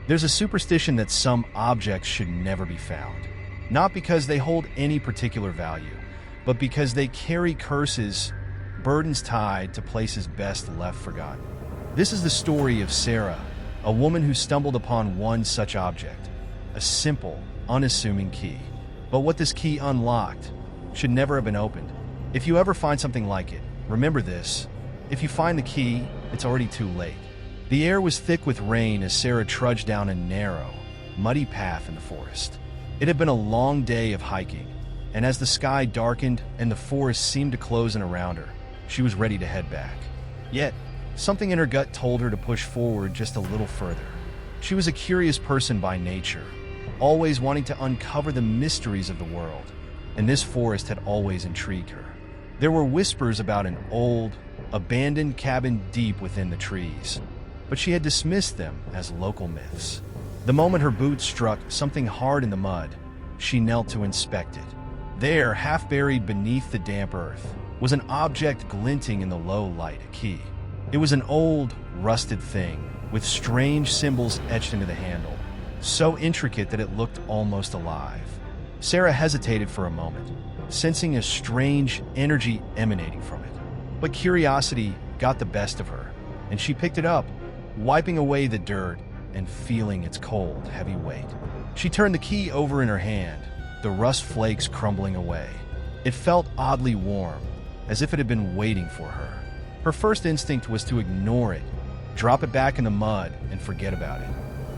There's a superstition that some objects should never be found, not because they hold any particular value, but because they carry curses, burdens tied to places best left forgotten. This is the story of Sarah, a woman who stumbled upon one such object, a simple, unassuming key. But what this key unlocked should never have been opened. If you ever find something like it, remember this: if you find the key, it's already too late. The air was thick with rain as Sarah trudged down a narrow, muddy path in the forest. It had been a long day of hiking, and as the sky darkened and the forest seemed to close in around her, she was ready to head back. Yet, something in her gut told her to push forward just a little further. She was a curious person by nature, always wanting to uncover the mysteries of the world, and this forest had always intrigued her. There were whispers about an old, abandoned cabin deep within the trees, but she had dismissed them as local myths. The moment her boots struck something hard in the mud, she knelt to inspect it. There, half buried beneath the damp earth, was an object glinting in the low light, a key. It was an old, rusted thing, with strange symbols etched into the handle, so intricate that it looked almost alive. Sarah hesitated for a moment, sensing a strange energy emanating from it. But curiosity got the best of her, and she picked it up, wiping away the dirt and feeling its cold, heavy weight. She turned the key over in her hand, the rust flakes crumbling away. It felt oddly warm, as if it had been waiting for her. Her first instinct was to ignore it, drop it back in the mud, and forget about it.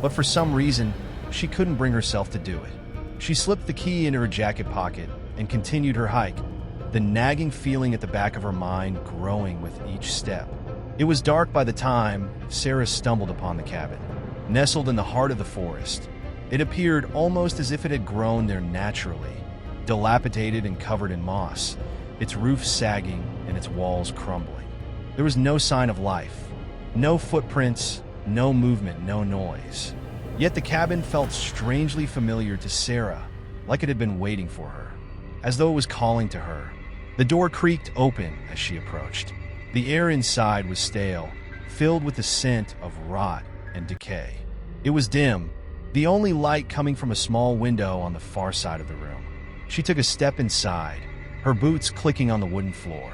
But for some reason, she couldn't bring herself to do it. She slipped the key into her jacket pocket and continued her hike, the nagging feeling at the back of her mind growing with each step. It was dark by the time Sarah stumbled upon the cabin. Nestled in the heart of the forest, it appeared almost as if it had grown there naturally, dilapidated and covered in moss, its roof sagging and its walls crumbling. There was no sign of life, no footprints, no movement, no noise. Yet the cabin felt strangely familiar to Sarah, like it had been waiting for her, as though it was calling to her. The door creaked open as she approached. The air inside was stale, filled with the scent of rot and decay. It was dim, the only light coming from a small window on the far side of the room. She took a step inside, her boots clicking on the wooden floor.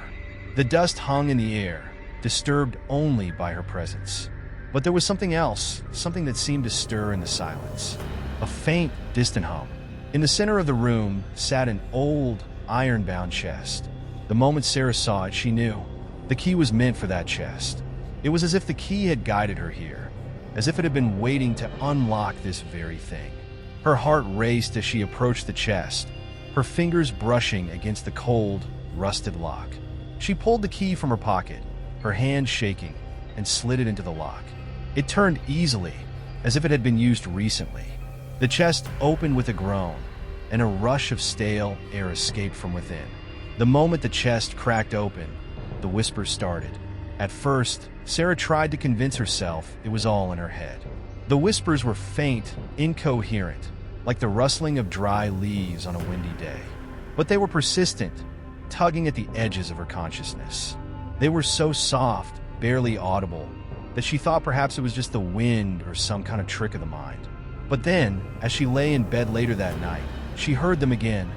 The dust hung in the air, disturbed only by her presence. But there was something else, something that seemed to stir in the silence. A faint, distant hum. In the center of the room sat an old, iron-bound chest. The moment Sarah saw it, she knew. The key was meant for that chest. It was as if the key had guided her here, as if it had been waiting to unlock this very thing. Her heart raced as she approached the chest, her fingers brushing against the cold, rusted lock. She pulled the key from her pocket, her hand shaking, and slid it into the lock. It turned easily, as if it had been used recently. The chest opened with a groan, and a rush of stale air escaped from within. The moment the chest cracked open, the whispers started. At first, Sarah tried to convince herself it was all in her head. The whispers were faint, incoherent, like the rustling of dry leaves on a windy day. But they were persistent, tugging at the edges of her consciousness. They were so soft, barely audible, that she thought perhaps it was just the wind or some kind of trick of the mind. But then, as she lay in bed later that night, she heard them again,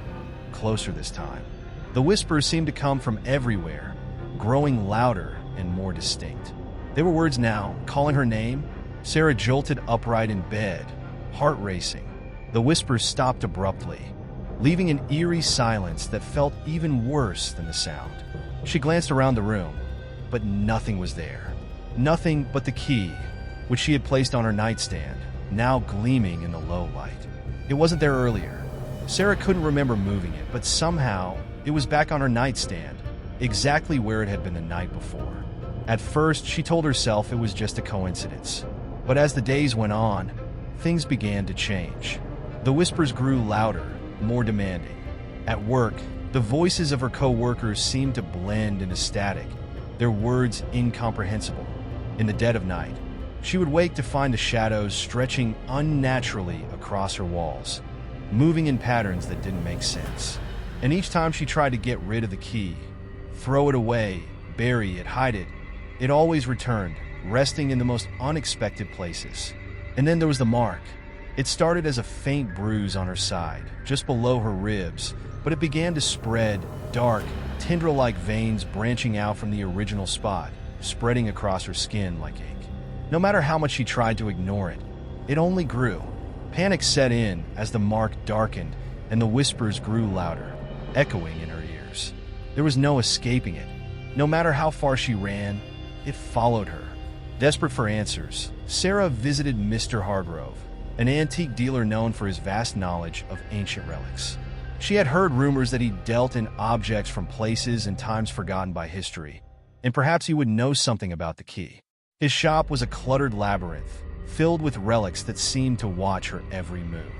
closer this time. The whispers seemed to come from everywhere, growing louder and more distinct. They were words now, calling her name. Sarah jolted upright in bed, heart racing. The whispers stopped abruptly, leaving an eerie silence that felt even worse than the sound. She glanced around the room, but nothing was there. Nothing but the key, which she had placed on her nightstand, now gleaming in the low light. It wasn't there earlier. Sarah couldn't remember moving it, but somehow it was back on her nightstand, exactly where it had been the night before. At first, she told herself it was just a coincidence. But as the days went on, things began to change. The whispers grew louder, more demanding. At work, the voices of her co-workers seemed to blend into static, their words incomprehensible. In the dead of night, she would wake to find the shadows stretching unnaturally across her walls, moving in patterns that didn't make sense. And each time she tried to get rid of the key, throw it away, bury it, hide it, it always returned, resting in the most unexpected places. And then there was the mark. It started as a faint bruise on her side, just below her ribs, but it began to spread, dark, tendril-like veins branching out from the original spot, spreading across her skin like ink. No matter how much she tried to ignore it, it only grew. Panic set in as the mark darkened and the whispers grew louder, echoing in her ears. There was no escaping it. No matter how far she ran, it followed her. Desperate for answers, Sarah visited Mr. Hargrove, an antique dealer known for his vast knowledge of ancient relics. She had heard rumors that he dealt in objects from places and times forgotten by history, and perhaps he would know something about the key. His shop was a cluttered labyrinth, filled with relics that seemed to watch her every move.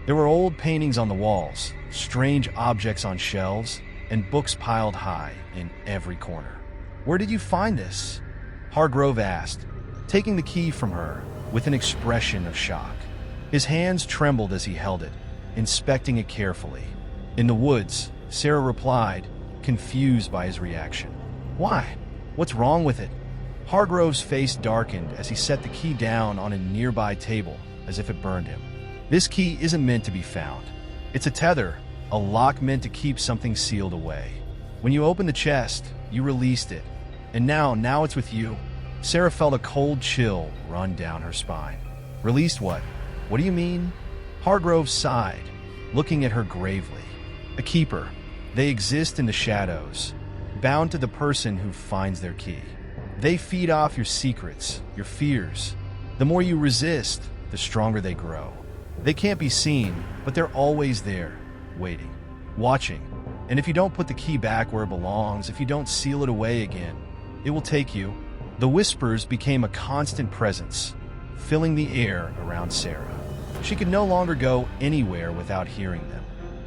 There were old paintings on the walls, strange objects on shelves, and books piled high in every corner. "Where did you find this?" Hargrove asked, taking the key from her with an expression of shock. His hands trembled as he held it, inspecting it carefully. "In the woods," Sarah replied, confused by his reaction. "Why? What's wrong with it?" Hargrove's face darkened as he set the key down on a nearby table, as if it burned him. "This key isn't meant to be found. It's a tether, a lock meant to keep something sealed away. When you opened the chest, you released it. And now it's with you." Sarah felt a cold chill run down her spine. "Released what? What do you mean?" Hargrove sighed, looking at her gravely. "A keeper. They exist in the shadows, bound to the person who finds their key. They feed off your secrets, your fears. The more you resist, the stronger they grow. They can't be seen, but they're always there, waiting, watching. And if you don't put the key back where it belongs, if you don't seal it away again, it will take you." The whispers became a constant presence, filling the air around Sarah. She could no longer go anywhere without hearing them,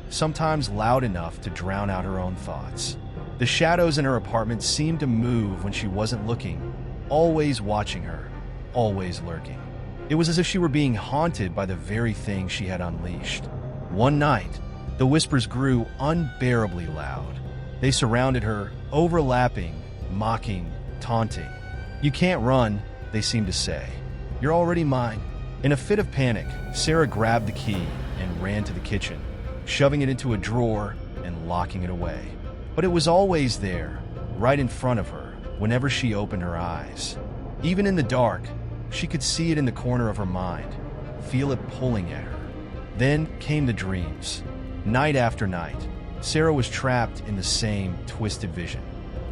sometimes loud enough to drown out her own thoughts. The shadows in her apartment seemed to move when she wasn't looking, always watching her, always lurking. It was as if she were being haunted by the very thing she had unleashed. One night, the whispers grew unbearably loud. They surrounded her, overlapping, mocking, taunting. "You can't run," they seemed to say. "You're already mine." In a fit of panic, Sarah grabbed the key and ran to the kitchen, shoving it into a drawer and locking it away. But it was always there, right in front of her, whenever she opened her eyes. Even in the dark, she could see it in the corner of her mind, feel it pulling at her. Then came the dreams. Night after night, Sarah was trapped in the same twisted vision.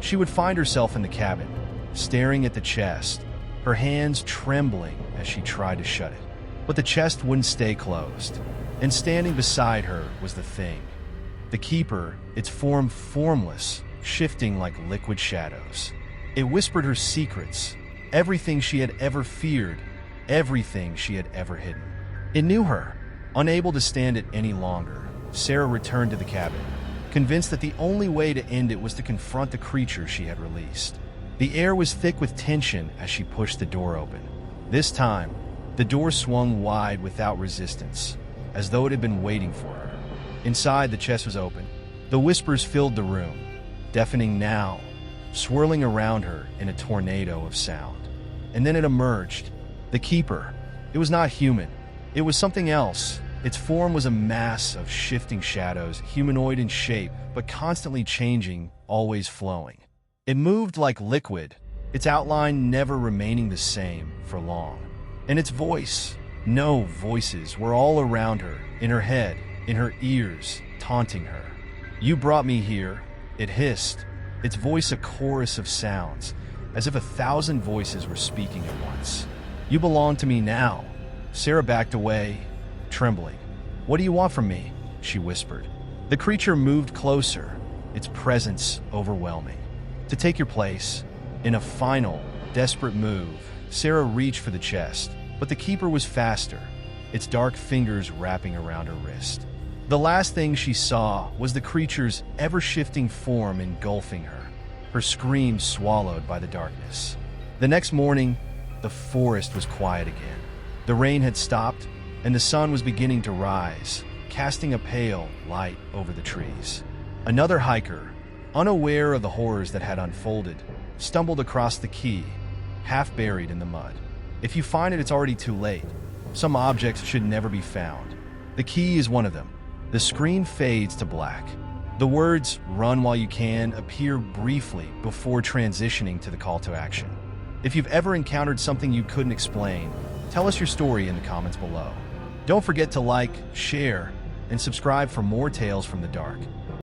She would find herself in the cabin, staring at the chest, her hands trembling as she tried to shut it. But the chest wouldn't stay closed, and standing beside her was the thing. The keeper, its form formless, shifting like liquid shadows. It whispered her secrets, everything she had ever feared, everything she had ever hidden. It knew her. Unable to stand it any longer, Sarah returned to the cabin, convinced that the only way to end it was to confront the creature she had released. The air was thick with tension as she pushed the door open. This time, the door swung wide without resistance, as though it had been waiting for her. Inside, the chest was open. The whispers filled the room, deafening now, swirling around her in a tornado of sound. And then it emerged. The keeper. It was not human. It was something else. Its form was a mass of shifting shadows, humanoid in shape, but constantly changing, always flowing. It moved like liquid, its outline never remaining the same for long. And its voice, no voices, were all around her, in her head, in her ears, taunting her. "You brought me here," it hissed, its voice a chorus of sounds, as if 1,000 voices were speaking at once. "You belong to me now." Sarah backed away, trembling. "What do you want from me?" she whispered. The creature moved closer, its presence overwhelming. "To take your place." In a final, desperate move, Sarah reached for the chest, but the keeper was faster, its dark fingers wrapping around her wrist. The last thing she saw was the creature's ever-shifting form engulfing her, her scream swallowed by the darkness. The next morning, the forest was quiet again. The rain had stopped, and the sun was beginning to rise, casting a pale light over the trees. Another hiker, unaware of the horrors that had unfolded, stumbled across the key, half buried in the mud. If you find it, it's already too late. Some objects should never be found. The key is one of them. The screen fades to black. The words, "Run while you can," appear briefly before transitioning to the call to action. If you've ever encountered something you couldn't explain, tell us your story in the comments below. Don't forget to like, share, and subscribe for more tales from the dark.